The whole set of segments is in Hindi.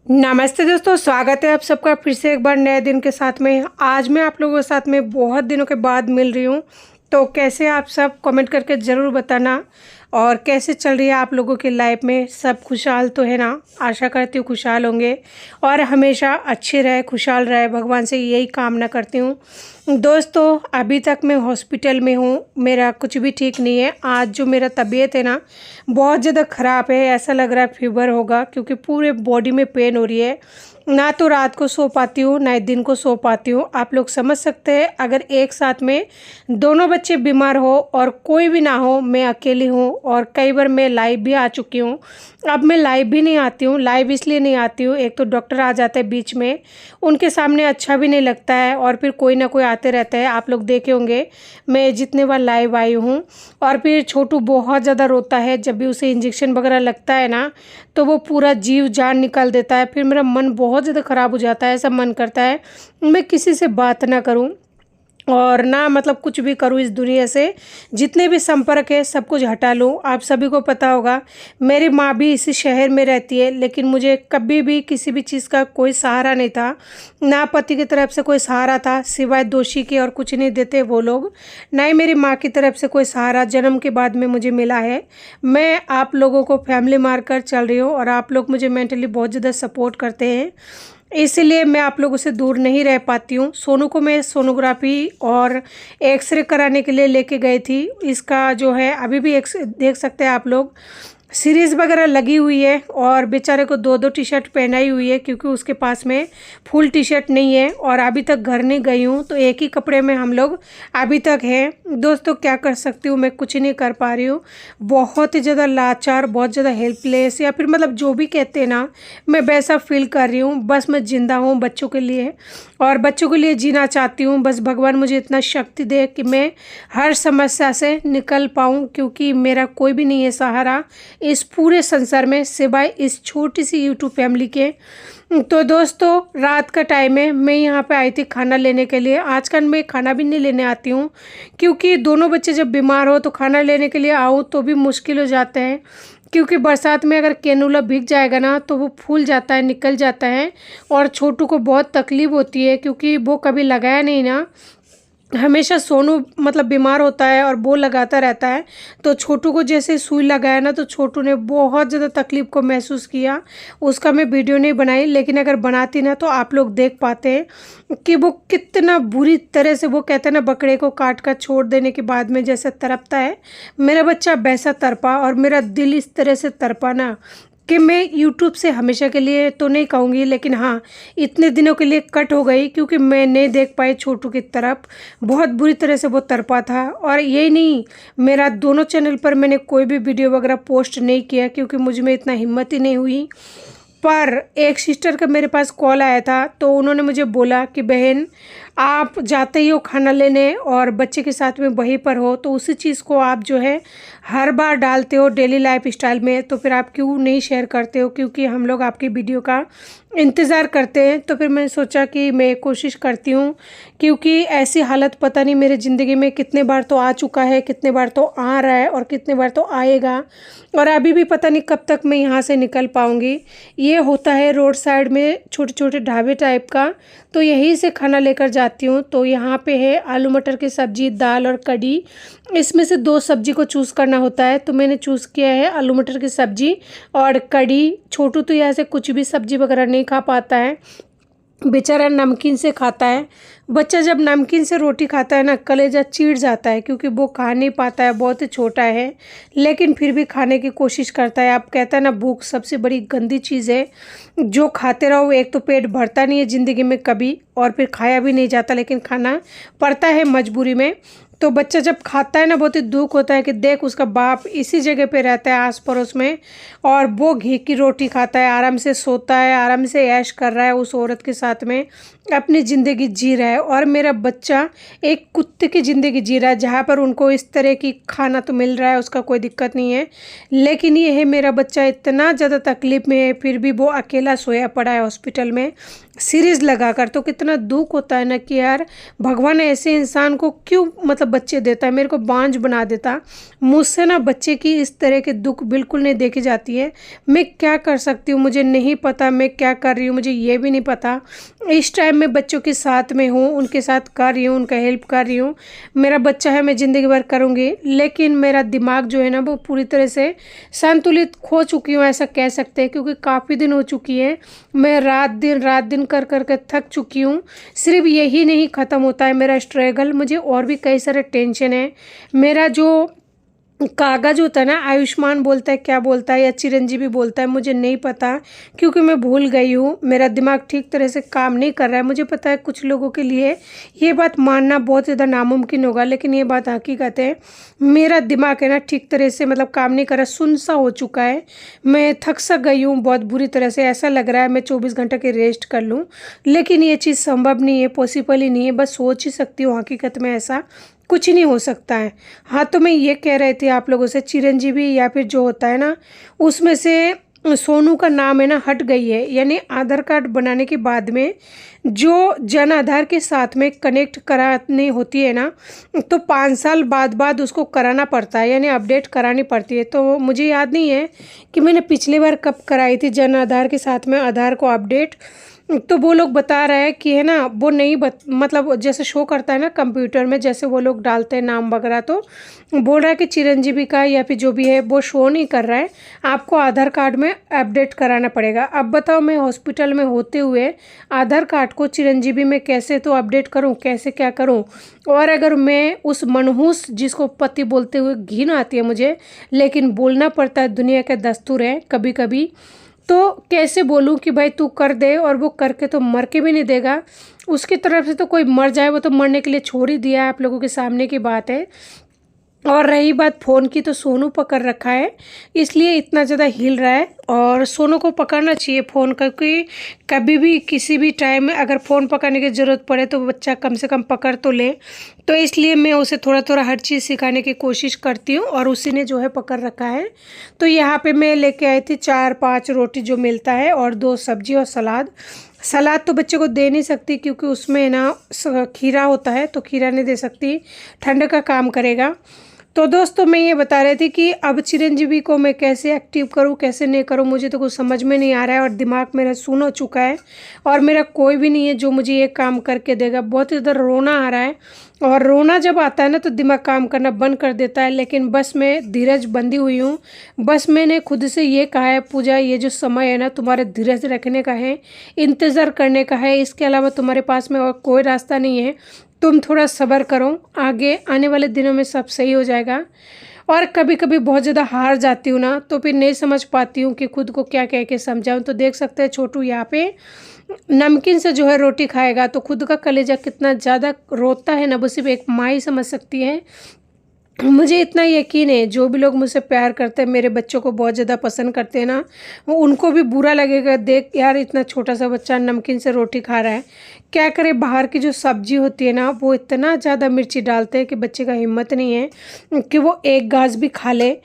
नमस्ते दोस्तों, स्वागत है आप सबका फिर से एक बार नए दिन के साथ में। आज मैं आप लोगों के साथ में बहुत दिनों के बाद मिल रही हूँ। तो कैसे आप सब कमेंट करके ज़रूर बताना। और कैसे चल रही है आप लोगों की लाइफ में, सब खुशहाल तो है ना। आशा करती हूँ खुशहाल होंगे और हमेशा अच्छे रहे, खुशहाल रहे, भगवान से यही कामना करती हूँ। दोस्तों, अभी तक मैं हॉस्पिटल में हूँ, मेरा कुछ भी ठीक नहीं है। आज जो मेरा तबीयत है ना, बहुत ज़्यादा ख़राब है। ऐसा लग रहा है फीवर होगा, क्योंकि पूरे बॉडी में पेन हो रही है। ना तो रात को सो पाती हूँ, ना ही दिन को सो पाती हूँ। आप लोग समझ सकते हैं, अगर एक साथ में दोनों बच्चे बीमार हो और कोई भी ना हो, मैं अकेली हूँ। और कई बार मैं लाइव भी आ चुकी हूँ। अब मैं लाइव भी नहीं आती हूँ। लाइव इसलिए नहीं आती हूँ, एक तो डॉक्टर आ जाते हैं बीच में, उनके सामने अच्छा भी नहीं लगता है। और फिर कोई ना कोई आते रहते हैं। आप लोग देखे होंगे मैं जितने बार लाइव आई हूँ। और फिर छोटू बहुत ज़्यादा रोता है, जब भी उसे इंजेक्शन वगैरह लगता है ना, तो वो पूरा जीव जान निकाल देता है। फिर मेरा मन बहुत ज़्यादा ख़राब हो जाता है। ऐसा मन करता है मैं किसी से बात ना करूं और ना कुछ भी करूं, इस दुनिया से जितने भी संपर्क है सब कुछ हटा लूं। आप सभी को पता होगा, मेरी माँ भी इसी शहर में रहती है, लेकिन मुझे कभी भी किसी भी चीज़ का कोई सहारा नहीं था। ना पति की तरफ से कोई सहारा था, सिवाय दोषी के और कुछ नहीं देते वो लोग। ना ही मेरी माँ की तरफ से कोई सहारा जन्म के बाद में मुझे मिला है। मैं आप लोगों को फैमिली मारकर चल रही हूँ और आप लोग मुझे मेंटली बहुत ज़्यादा सपोर्ट करते हैं, इसीलिए मैं आप लोगों से दूर नहीं रह पाती हूँ। सोनू को मैं सोनोग्राफी और एक्सरे कराने के लिए लेके गई थी। इसका जो है अभी भी देख सकते हैं आप लोग, सीरीज़ वगैरह लगी हुई है। और बेचारे को दो दो टी शर्ट पहनाई हुई है, क्योंकि उसके पास में फुल टी शर्ट नहीं है। और अभी तक घर नहीं गई हूँ, तो एक ही कपड़े में हम लोग अभी तक हैं। दोस्तों, क्या कर सकती हूँ, मैं कुछ नहीं कर पा रही हूँ। बहुत ही ज़्यादा लाचार, बहुत ज़्यादा हेल्पलेस, या फिर जो भी कहते हैं ना, मैं वैसा फील कर रही हूँ। बस मैं ज़िंदा हूँ बच्चों के लिए, और बच्चों के लिए जीना चाहती हूँ। बस भगवान मुझे इतना शक्ति दे कि मैं हर समस्या से निकल पाऊँ, क्योंकि मेरा कोई भी नहीं है सहारा इस पूरे संसार में, सिवाय इस छोटी सी यूट्यूब फैमिली के। तो दोस्तों, रात का टाइम है, मैं यहाँ पे आई थी खाना लेने के लिए। आजकल मैं खाना भी नहीं लेने आती हूँ, क्योंकि दोनों बच्चे जब बीमार हो तो खाना लेने के लिए आऊँ तो भी मुश्किल हो जाता है। क्योंकि बरसात में अगर कैनुला भीग जाएगा ना, तो वो फूल जाता है, निकल जाता है। और छोटू को बहुत तकलीफ़ होती है, क्योंकि वो कभी लगाया नहीं ना। हमेशा सोनू बीमार होता है और वो लगाता रहता है। तो छोटू को जैसे सुई लगाया ना, तो छोटू ने बहुत ज़्यादा तकलीफ़ को महसूस किया। उसका मैं वीडियो नहीं बनाई, लेकिन अगर बनाती ना तो आप लोग देख पाते हैं कि वो कितना बुरी तरह से, वो कहते हैं ना, बकरे को काट कर छोड़ देने के बाद में जैसे तड़पता है, मेरा बच्चा वैसा तड़पा। और मेरा दिल इस तरह से तड़पा ना कि मैं यूट्यूब से हमेशा के लिए तो नहीं कहूँगी, लेकिन हाँ, इतने दिनों के लिए कट हो गई, क्योंकि मैं नहीं देख पाई छोटू की तरफ। बहुत बुरी तरह से वो तड़पा था। और यही नहीं, मेरा दोनों चैनल पर मैंने कोई भी वीडियो वगैरह पोस्ट नहीं किया, क्योंकि मुझ में इतना हिम्मत ही नहीं हुई। पर एक सिस्टर का मेरे पास कॉल आया था, तो उन्होंने मुझे बोला कि बहन, आप जाते ही हो खाना लेने और बच्चे के साथ में वहीं पर हो, तो उसी चीज़ को आप जो है हर बार डालते हो डेली लाइफ स्टाइल में, तो फिर आप क्यों नहीं शेयर करते हो? क्योंकि हम लोग आपकी वीडियो का इंतज़ार करते हैं। तो फिर मैंने सोचा कि मैं कोशिश करती हूँ, क्योंकि ऐसी हालत पता नहीं मेरी ज़िंदगी में कितने बार तो आ चुका है, कितने बार तो आ रहा है, और कितने बार तो आएगा। और अभी भी पता नहीं कब तक मैं यहाँ से निकल पाऊँगी। ये होता है रोड साइड में छोटे छोटे ढाबे टाइप का, तो यहीं से खाना लेकर जाती हूँ। तो यहाँ पे है आलू मटर की सब्ज़ी, दाल और कढ़ी। इसमें से दो सब्ज़ी को चूज़ करना होता है, तो मैंने चूज़ किया है आलू मटर की सब्ज़ी और कढ़ी। छोटू तो यहाँ से कुछ भी सब्ज़ी वगैरह नहीं खा पाता है, बेचारा नमकीन से खाता है। बच्चा जब नमकीन से रोटी खाता है ना, कलेजा चिढ़ जाता है, क्योंकि वो खा नहीं पाता है, बहुत ही छोटा है, लेकिन फिर भी खाने की कोशिश करता है। आप कहता है ना, भूख सबसे बड़ी गंदी चीज़ है, जो खाते रहो। एक तो पेट भरता नहीं है ज़िंदगी में कभी, और फिर खाया भी नहीं जाता, लेकिन खाना पड़ता है मजबूरी में। तो बच्चा जब खाता है ना, बहुत ही दुख होता है कि देख, उसका बाप इसी जगह पे रहता है आस पड़ोस में, और वो घी की रोटी खाता है, आराम से सोता है, आराम से ऐश कर रहा है उस औरत के साथ में, अपनी ज़िंदगी जी रहा है। और मेरा बच्चा एक कुत्ते की ज़िंदगी जी रहा है, जहाँ पर उनको इस तरह की खाना तो मिल रहा है, उसका कोई दिक्कत नहीं है। लेकिन ये है, मेरा बच्चा इतना ज़्यादा तकलीफ़ में है, फिर भी वो अकेला सोया पड़ा है हॉस्पिटल में सीरीज़ लगाकर। तो कितना दुख होता है ना कि यार, भगवान ऐसे इंसान को क्यों बच्चे देता है, मेरे को बांझ बना देता। मुझसे ना बच्चे की इस तरह के दुख बिल्कुल नहीं देखी जाती है। मैं क्या कर सकती हूँ मुझे नहीं पता, मैं क्या कर रही हूँ मुझे ये भी नहीं पता। इस टाइम मैं बच्चों के साथ में हूँ, उनके साथ कर रही हूँ, उनका हेल्प कर रही हूँ। मेरा बच्चा है, मैं ज़िंदगी भर करूँगी, लेकिन मेरा दिमाग जो है ना वो पूरी तरह से संतुलित खो चुकी हूँ ऐसा कह सकते हैं, क्योंकि काफ़ी दिन हो चुकी है। मैं रात दिन कर कर के थक चुकी हूँ। सिर्फ यही नहीं ख़त्म होता है मेरा स्ट्रगल, मुझे और भी कई सारे टेंशन है। मेरा जो कागज होता है ना, आयुष्मान बोलता है क्या बोलता है या चिरंजीवी बोलता है मुझे नहीं पता, क्योंकि मैं भूल गई हूँ। मेरा दिमाग ठीक तरह से काम नहीं कर रहा है। मुझे पता है कुछ लोगों के लिए ये बात मानना बहुत ज़्यादा नामुमकिन होगा, लेकिन ये बात हकीकत है। मेरा दिमाग है ना ठीक तरह से मतलब काम नहीं कर रहा, सुन सा हो चुका है। मैं थक सा गई हूँ बहुत बुरी तरह से। ऐसा लग रहा है मैं 24 घंटे की रेस्ट कर लूँ, लेकिन ये चीज़ संभव नहीं है, पॉसिबल ही नहीं है। बस सोच ही सकती हूँ, हकीकत में ऐसा कुछ नहीं हो सकता है। हाँ, तो मैं ये कह रही थी आप लोगों से, चिरंजीवी या फिर जो होता है ना उसमें से सोनू का नाम है ना हट गई है। यानी आधार कार्ड बनाने के बाद में जो जन आधार के साथ में कनेक्ट करानी होती है ना, तो 5 साल बाद उसको कराना पड़ता है, यानी अपडेट करानी पड़ती है। तो मुझे याद नहीं है कि मैंने पिछली बार कब कराई थी जन आधार के साथ में आधार को अपडेट। तो वो लोग बता रहे हैं कि है ना वो नहीं मतलब जैसे शो करता है ना कंप्यूटर में, जैसे वो लोग डालते हैं नाम वगैरह, तो बोल रहा है कि चिरंजीवी का या फिर जो भी है वो शो नहीं कर रहा है, आपको आधार कार्ड में अपडेट कराना पड़ेगा। अब बताओ, मैं हॉस्पिटल में होते हुए आधार कार्ड को चिरंजीवी में कैसे तो अपडेट करूं, कैसे क्या करूं। और अगर मैं उस मनहूस जिसको पति बोलते हुए घिन आती है मुझे, लेकिन बोलना पड़ता है, दुनिया का दस्तूर है कभी कभी, तो कैसे बोलूं कि भाई तू कर दे, और वो करके तो मर के भी नहीं देगा। उसकी तरफ से तो कोई मर जाए, वो तो मरने के लिए छोड़ ही दिया है, आप लोगों के सामने की बात है। और रही बात फ़ोन की, तो सोनू पकड़ रखा है इसलिए इतना ज़्यादा हिल रहा है। और सोनू को पकड़ना चाहिए फ़ोन, क्योंकि कभी भी किसी भी टाइम में अगर फ़ोन पकड़ने की ज़रूरत पड़े तो बच्चा कम से कम पकड़ तो ले। तो इसलिए मैं उसे थोड़ा थोड़ा हर चीज़ सिखाने की कोशिश करती हूँ, और उसी ने जो है पकड़ रखा है। तो यहाँ पे मैं लेके आई थी 4-5 रोटी जो मिलता है, और 2 सब्जी और सलाद। सलाद तो बच्चे को दे नहीं सकती क्योंकि उसमें ना खीरा होता है, तो खीरा नहीं दे सकती, ठंड का काम करेगा। तो दोस्तों मैं ये बता रही थी कि अब चिरंजीवी को मैं कैसे एक्टिव करूं, कैसे नहीं करूं, मुझे तो कुछ समझ में नहीं आ रहा है। और दिमाग मेरा सुन हो चुका है, और मेरा कोई भी नहीं है जो मुझे ये काम करके देगा। बहुत इधर रोना आ रहा है, और रोना जब आता है ना तो दिमाग काम करना बंद कर देता है। लेकिन बस मैं धीरज बंधी हुई हूँ। बस मैंने खुद से ये कहा है, पूजा ये जो समय है ना तुम्हारे धीरज रखने का है, इंतज़ार करने का है, इसके अलावा तुम्हारे पास में और कोई रास्ता नहीं है। तुम थोड़ा सब्र करो, आगे आने वाले दिनों में सब सही हो जाएगा। और कभी कभी बहुत ज़्यादा हार जाती हूँ ना, तो फिर नहीं समझ पाती हूँ कि खुद को क्या कह के समझाऊँ। तो देख सकते हैं छोटू यहाँ पे नमकीन से जो है रोटी खाएगा, तो खुद का कलेजा कितना ज़्यादा रोता है ना, वो सिर्फ एक माँ ही समझ सकती है। मुझे इतना यकीन है जो भी लोग मुझसे प्यार करते हैं, मेरे बच्चों को बहुत ज़्यादा पसंद करते हैं ना, उनको भी बुरा लगेगा, देख यार इतना छोटा सा बच्चा नमकीन से रोटी खा रहा है। क्या करे, बाहर की जो सब्जी होती है ना वो इतना ज़्यादा मिर्ची डालते हैं कि बच्चे का हिम्मत नहीं है कि वो एक गाज भी खा ले।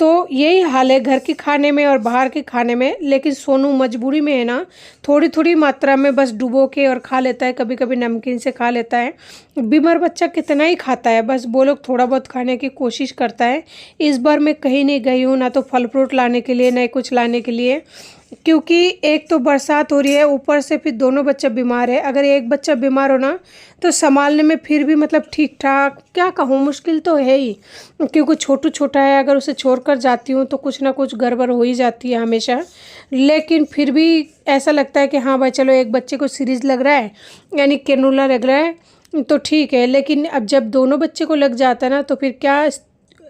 तो यही हाल है घर के खाने में और बाहर के खाने में। लेकिन सोनू मजबूरी में है ना, थोड़ी थोड़ी मात्रा में बस डुबो के और खा लेता है, कभी कभी नमकीन से खा लेता है। बीमार बच्चा कितना ही खाता है, बस वो लोग थोड़ा बहुत खाने की कोशिश करता है। इस बार मैं कहीं नहीं गई हूँ, ना तो फल फ्रूट लाने के लिए, ना कुछ लाने के लिए, क्योंकि एक तो बरसात हो रही है, ऊपर से फिर दोनों बच्चे बीमार है। अगर एक बच्चा बीमार हो ना तो संभालने में फिर भी मतलब ठीक ठाक, क्या कहूँ, मुश्किल तो है ही, क्योंकि छोटू छोटा है। अगर उसे छोड़कर जाती हूँ तो कुछ ना कुछ गड़बड़ हो ही जाती है हमेशा। लेकिन फिर भी ऐसा लगता है कि हाँ भाई चलो, एक बच्चे को सीरीज़ लग रहा है, यानी कैनुला लग रहा है तो ठीक है। लेकिन अब जब दोनों बच्चे को लग जाता है ना, तो फिर क्या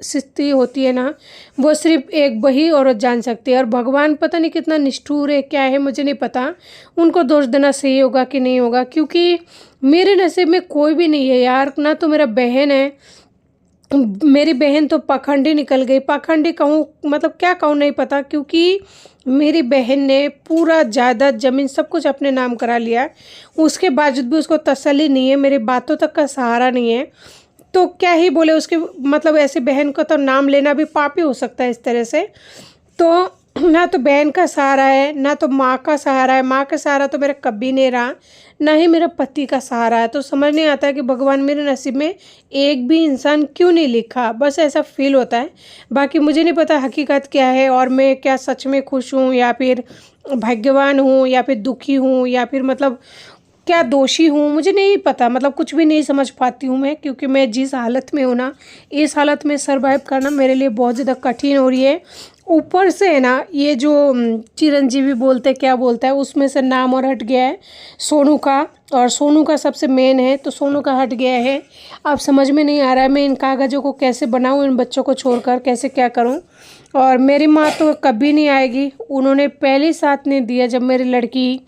स्थिति होती है ना, वो सिर्फ एक वही औरत जान सकती है। और भगवान पता नहीं कितना निष्ठुर है, क्या है मुझे नहीं पता, उनको दोष देना सही होगा कि नहीं होगा, क्योंकि मेरे नसीब में कोई भी नहीं है यार। ना तो मेरा बहन है, मेरी बहन तो पाखंडी निकल गई। पाखंडी कहूँ मतलब क्या कहूँ नहीं पता, क्योंकि मेरी बहन ने पूरा जायदाद ज़मीन सब कुछ अपने नाम करा लिया, उसके बावजूद भी उसको तसल्ली नहीं है, मेरी बातों तक का सहारा नहीं है। तो क्या ही बोले उसके, मतलब ऐसे बहन का तो नाम लेना भी पाप ही हो सकता है इस तरह से। तो ना तो बहन का सहारा है, ना तो माँ का सहारा है। माँ का सहारा तो मेरा कभी नहीं रहा, ना ही मेरा पति का सहारा है। तो समझ नहीं आता है कि भगवान मेरे नसीब में एक भी इंसान क्यों नहीं लिखा, बस ऐसा फील होता है। बाकी मुझे नहीं पता हकीकत क्या है, और मैं क्या सच में खुश हूँ या फिर भाग्यवान हूँ या फिर दुखी हूँ या फिर मतलब क्या दोषी हूँ, मुझे नहीं पता। मतलब कुछ भी नहीं समझ पाती हूँ मैं, क्योंकि मैं जिस हालत में हूँ ना, इस हालत में सरवाइव करना मेरे लिए बहुत ज़्यादा कठिन हो रही है। ऊपर से है ना, ये जो चिरंजीवी बोलते क्या बोलता है, उसमें से नाम और हट गया है सोनू का, और सोनू का सबसे मेन है, तो सोनू का हट गया है। अब समझ में नहीं आ रहा है मैं इन कागज़ों को कैसे बनाऊँ, इन बच्चों को छोड़कर कैसे क्या करूँ। और मेरी माँ तो कभी नहीं आएगी, उन्होंने पहले साथ नहीं दिया जब मेरी लड़की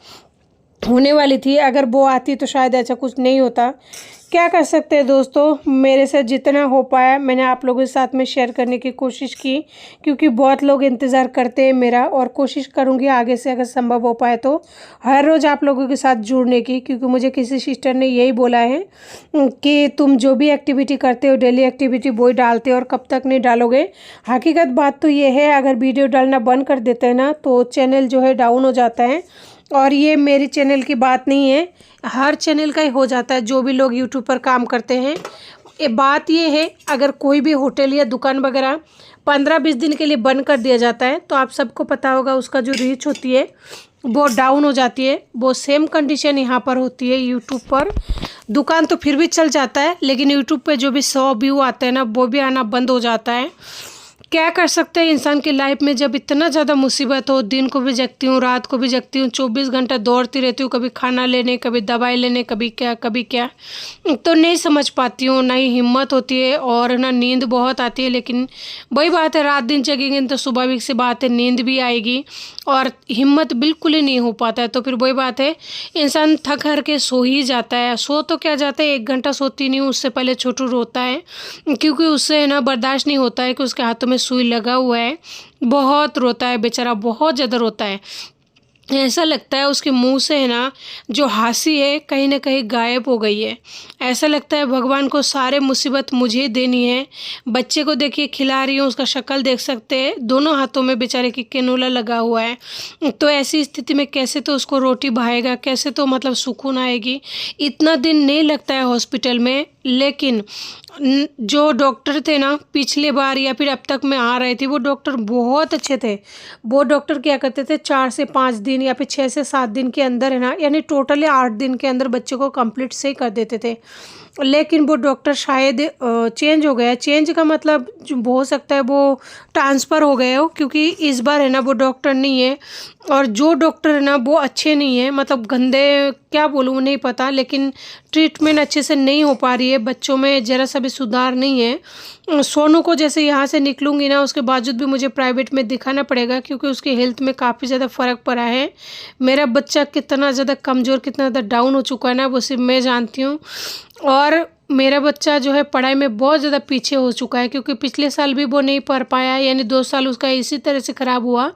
होने वाली थी। अगर वो आती तो शायद ऐसा कुछ नहीं होता। क्या कर सकते हैं दोस्तों, मेरे से जितना हो पाया मैंने आप लोगों के साथ में शेयर करने की कोशिश की, क्योंकि बहुत लोग इंतज़ार करते हैं मेरा, और कोशिश करूँगी आगे से अगर संभव हो पाए तो हर रोज़ आप लोगों के साथ जुड़ने की। क्योंकि मुझे किसी सिस्टर ने यही बोला है कि तुम जो भी एक्टिविटी करते हो, डेली एक्टिविटी वही डालते हो और कब तक नहीं डालोगे। हकीकत बात तो ये है, अगर वीडियो डालना बंद कर देते हैं ना तो चैनल जो है डाउन हो जाता है। और ये मेरी चैनल की बात नहीं है, हर चैनल का ही हो जाता है जो भी लोग यूट्यूब पर काम करते हैं। ये बात ये है, अगर कोई भी होटल या दुकान वगैरह 15-20 दिन के लिए बंद कर दिया जाता है तो आप सबको पता होगा उसका जो रीच होती है वो डाउन हो जाती है। वो सेम कंडीशन यहाँ पर होती है यूट्यूब पर। दुकान तो फिर भी चल जाता है, लेकिन यूट्यूब पे जो भी 100 व्यू आते हैं ना, वो भी आना बंद हो जाता है। क्या कर सकते हैं इंसान की लाइफ में, जब इतना ज़्यादा मुसीबत हो। दिन को भी जगती हूँ, रात को भी जगती हूँ, 24 घंटा दौड़ती रहती हूँ, कभी खाना लेने, कभी दवाई लेने, कभी क्या कभी क्या। तो नहीं समझ पाती हूँ, ना ही हिम्मत होती है और ना नींद बहुत आती है। लेकिन वही बात है, रात दिन जगेंगे तो स्वाभाविक सी बात है नींद भी आएगी, और हिम्मत बिल्कुल ही नहीं हो पाता है। तो फिर वही बात है, इंसान थक हार के सो ही जाता है। सो तो क्या जाता है, 1 घंटा सोती नहीं हूँ, उससे पहले छोटू रोता है, क्योंकि उससे है ना बर्दाश्त नहीं होता है कि उसके हाथों में सुई लगा हुआ है। बहुत रोता है बेचारा, बहुत ज़्यादा रोता है। ऐसा लगता है उसके मुंह से है ना जो हंसी है कहीं ना कहीं गायब हो गई है। ऐसा लगता है भगवान को सारे मुसीबत मुझे देनी है। बच्चे को देखिए खिला रही हूँ, उसका शक्ल देख सकते हैं, दोनों हाथों में बेचारे की कैनोला लगा हुआ है। तो ऐसी स्थिति में कैसे तो उसको रोटी भाएगा, कैसे तो मतलब सुकून आएगी। इतना दिन नहीं लगता है हॉस्पिटल में, लेकिन जो डॉक्टर थे ना पिछले बार या फिर अब तक मैं आ रही थी, वो डॉक्टर बहुत अच्छे थे। वो डॉक्टर क्या करते थे, 4 से 5 दिन या फिर 6 से 7 दिन के अंदर है ना, यानी टोटली 8 दिन के अंदर बच्चे को कंप्लीट से ही कर देते थे। लेकिन वो डॉक्टर शायद चेंज हो गया। चेंज का मतलब जो हो सकता है वो ट्रांसफ़र हो गए हो, क्योंकि इस बार है ना वो डॉक्टर नहीं है। और जो डॉक्टर है ना वो अच्छे नहीं है, मतलब गंदे, क्या बोलूँ नहीं पता, लेकिन ट्रीटमेंट अच्छे से नहीं हो पा रही है। बच्चों में ज़रा सा भी सुधार नहीं है। सोनू को जैसे यहाँ से निकलूँगी ना, उसके बावजूद भी मुझे प्राइवेट में दिखाना पड़ेगा, क्योंकि उसकी हेल्थ में काफ़ी ज़्यादा फ़र्क पड़ा है। मेरा बच्चा कितना ज़्यादा कमज़ोर, कितना ज़्यादा डाउन हो चुका है ना, वो सिर्फ मैं जानती हूँ। और मेरा बच्चा जो है पढ़ाई में बहुत ज़्यादा पीछे हो चुका है, क्योंकि पिछले साल भी वो नहीं पढ़ पाया, यानी 2 साल उसका इसी तरह से ख़राब हुआ,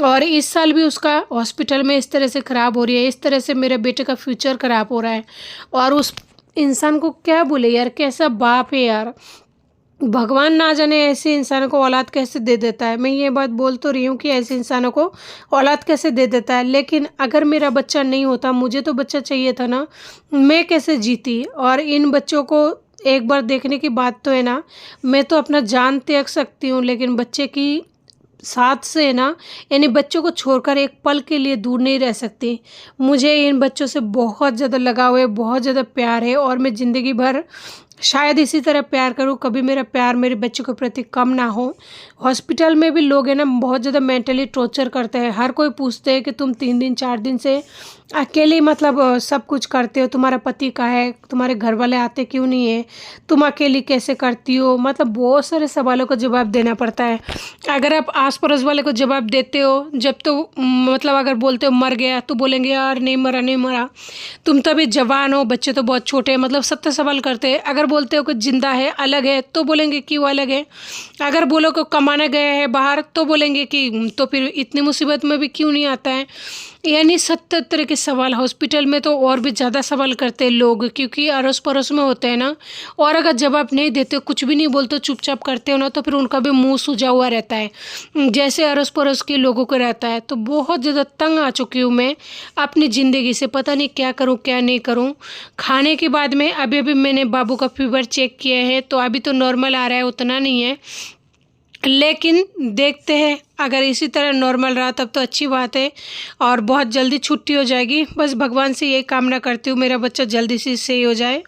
और इस साल भी उसका हॉस्पिटल में इस तरह से ख़राब हो रही है। इस तरह से मेरे बेटे का फ्यूचर ख़राब हो रहा है। और उस इंसान को क्या बोले यार, कैसा बाप है यार। भगवान ना जाने ऐसे इंसानों को औलाद कैसे दे देता है। मैं ये बात बोल तो रही हूँ कि ऐसे इंसानों को औलाद कैसे दे देता है, लेकिन अगर मेरा बच्चा नहीं होता, मुझे तो बच्चा चाहिए था ना, मैं कैसे जीती। और इन बच्चों को एक बार देखने की बात तो है ना, मैं तो अपना जान त्याग सकती हूँ, लेकिन बच्चे की साथ से है ना, यानी बच्चों को छोड़कर एक पल के लिए दूर नहीं रह सकती। मुझे इन बच्चों से बहुत ज़्यादा लगाव है, बहुत ज़्यादा प्यार है, और मैं ज़िंदगी भर शायद इसी तरह प्यार करूँ, कभी मेरा प्यार मेरे बच्चों के प्रति कम ना हो। हॉस्पिटल में भी लोग हैं ना बहुत ज़्यादा मेंटली टॉर्चर करते हैं। हर कोई पूछते हैं कि तुम 3 दिन 4 दिन से अकेले मतलब सब कुछ करते हो, तुम्हारा पति कहाँ है, तुम्हारे घर वाले आते क्यों नहीं है, तुम अकेली कैसे करती हो। मतलब बहुत सारे सवालों का जवाब देना पड़ता है। अगर आप आस पड़ोस वाले को जवाब देते हो, जब तो मतलब अगर बोलते हो मर गया तो बोलेंगे यार नहीं मरा नहीं मरा, तुम तो अभी जवान हो, बच्चे तो बहुत छोटे हैं, मतलब 70 सवाल करते हैं। अगर बोलते हो कि जिंदा है अलग है तो बोलेंगे क्यों अलग है। अगर बोलो कि कमाने गए हैं बाहर तो बोलेंगे कि तो फिर इतनी मुसीबत में भी क्यों नहीं आता है। यानी 70 तरह के सवाल। हॉस्पिटल में तो और भी ज़्यादा सवाल करते हैं लोग, क्योंकि अड़ोस पड़ोस में होते हैं ना, और अगर जवाब नहीं देते, कुछ भी नहीं बोलते, चुपचाप करते हो ना, तो फिर उनका भी मुंह सूजा हुआ रहता है, जैसे अड़ोस पड़ोस के लोगों को रहता है। तो बहुत ज़्यादा तंग आ चुकी हूँ मैं अपनी ज़िंदगी से, पता नहीं क्या करूँ क्या नहीं करूँ। खाने के बाद में अभी अभी मैंने बाबू का फीवर चेक किया है, तो अभी तो नॉर्मल आ रहा है, उतना नहीं है, लेकिन देखते हैं, अगर इसी तरह नॉर्मल रहा तब तो अच्छी बात है और बहुत जल्दी छुट्टी हो जाएगी। बस भगवान से यही कामना करती हूँ मेरा बच्चा जल्दी से सही हो जाए।